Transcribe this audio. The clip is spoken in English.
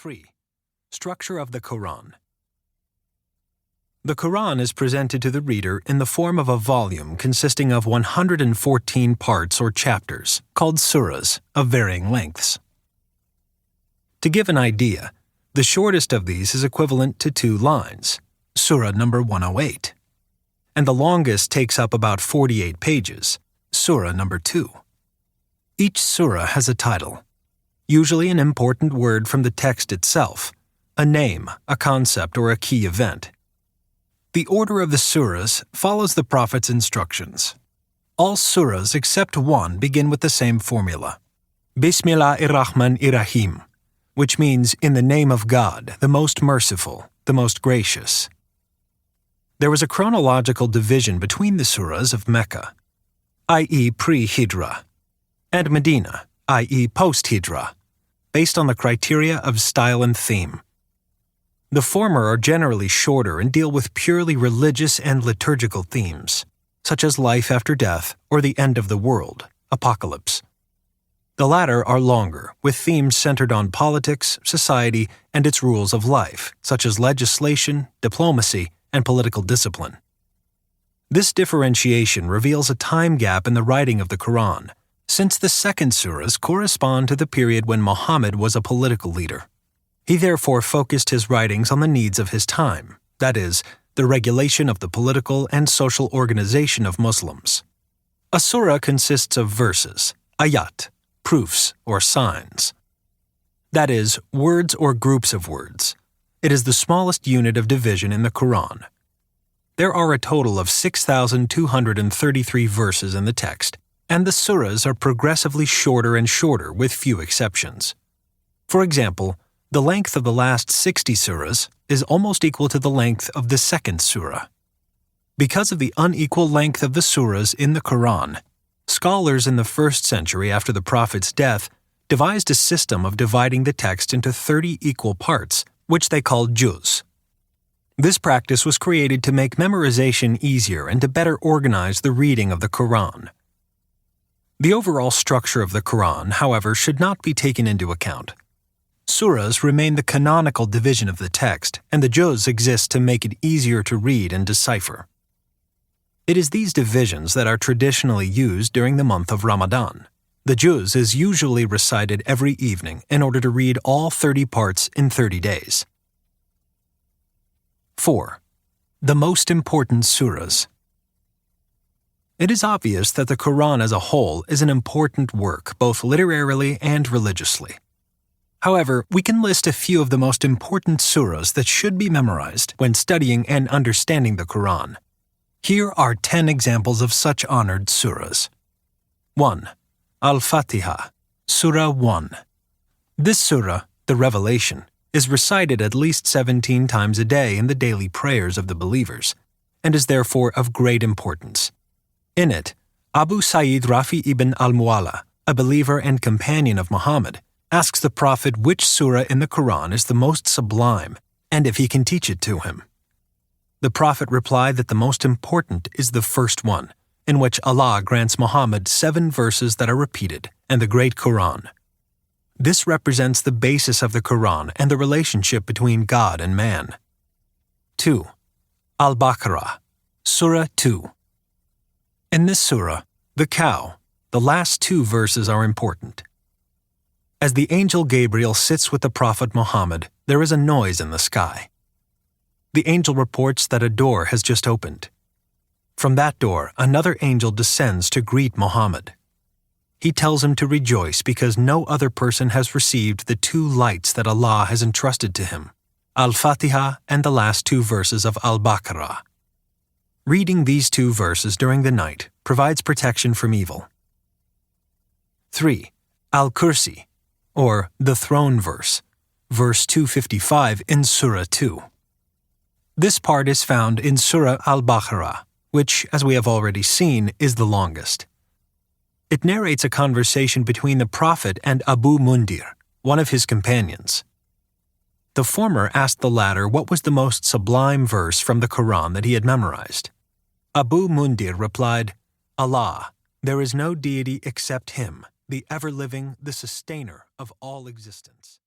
3. Structure of the Qur'an. The Qur'an is presented to the reader in the form of a volume consisting of 114 parts or chapters, called surahs, of varying lengths. To give an idea, the shortest of these is equivalent to 2 lines, surah number 108, and the longest takes up about 48 pages, surah number 2. Each surah has a title, usually an important word from the text itself, a name, a concept, or a key event. The order of the surahs follows the Prophet's instructions. All surahs except one begin with the same formula, Bismillahir-Rahmanir-Rahim, which means in the name of God, the most merciful, the most gracious. There was a chronological division between the surahs of Mecca, i.e. pre-Hijrah, and Medina, i.e. post-Hijrah, based on the criteria of style and theme. The former are generally shorter and deal with purely religious and liturgical themes, such as life after death or the end of the world, apocalypse. The latter are longer, with themes centered on politics, society, and its rules of life, such as legislation, diplomacy, and political discipline. This differentiation reveals a time gap in the writing of the Qur'an, since the second surahs correspond to the period when Mohammed was a political leader. He therefore focused his writings on the needs of his time, that is, the regulation of the political and social organization of Muslims. A surah consists of verses, ayat, proofs or signs. That is, words or groups of words. It is the smallest unit of division in the Qur'an. There are a total of 6,233 verses in the text, and the surahs are progressively shorter and shorter with few exceptions. For example, the length of the last 60 surahs is almost equal to the length of the second surah. Because of the unequal length of the surahs in the Qur'an, scholars in the 1st century after the Prophet's death devised a system of dividing the text into 30 equal parts, which they called juz. This practice was created to make memorization easier and to better organize the reading of the Qur'an. The overall structure of the Qur'an, however, should not be taken into account. Surahs remain the canonical division of the text, and the juz exist to make it easier to read and decipher. It is these divisions that are traditionally used during the month of Ramadan. The juz is usually recited every evening in order to read all 30 parts in 30 days. 4. The most important surahs. It is obvious that the Qur'an as a whole is an important work both literarily and religiously. However, we can list a few of the most important surahs that should be memorized when studying and understanding the Qur'an. Here are 10 examples of such honored surahs. 1. Al-Fatiha, Surah 1. This surah, the Revelation, is recited at least 17 times a day in the daily prayers of the believers, and is therefore of great importance. In it, Abu Sa'id Rafi ibn al-Mu'alla, a believer and companion of Muhammad, asks the Prophet which surah in the Qur'an is the most sublime, and if he can teach it to him. The Prophet replied that the most important is the first one, in which Allah grants Muhammad 7 verses that are repeated, and the great Qur'an. This represents the basis of the Qur'an and the relationship between God and man. 2. Al-Baqarah, Surah 2. In this surah, the cow, the last 2 verses are important. As the angel Gabriel sits with the Prophet Muhammad, there is a noise in the sky. The angel reports that a door has just opened. From that door, another angel descends to greet Muhammad. He tells him to rejoice because no other person has received the 2 lights that Allah has entrusted to him, Al-Fatiha and the last 2 verses of Al-Baqarah. Reading these 2 verses during the night provides protection from evil. 3. Al-Kursi, or the throne verse, verse 255 in Surah 2. This part is found in Surah Al-Baqarah, which, as we have already seen, is the longest. It narrates a conversation between the Prophet and Abu Mundir, one of his companions. The former asked the latter what was the most sublime verse from the Qur'an that he had memorized. Abu Mundir replied, Allah, there is no deity except Him, the ever-living, the sustainer of all existence.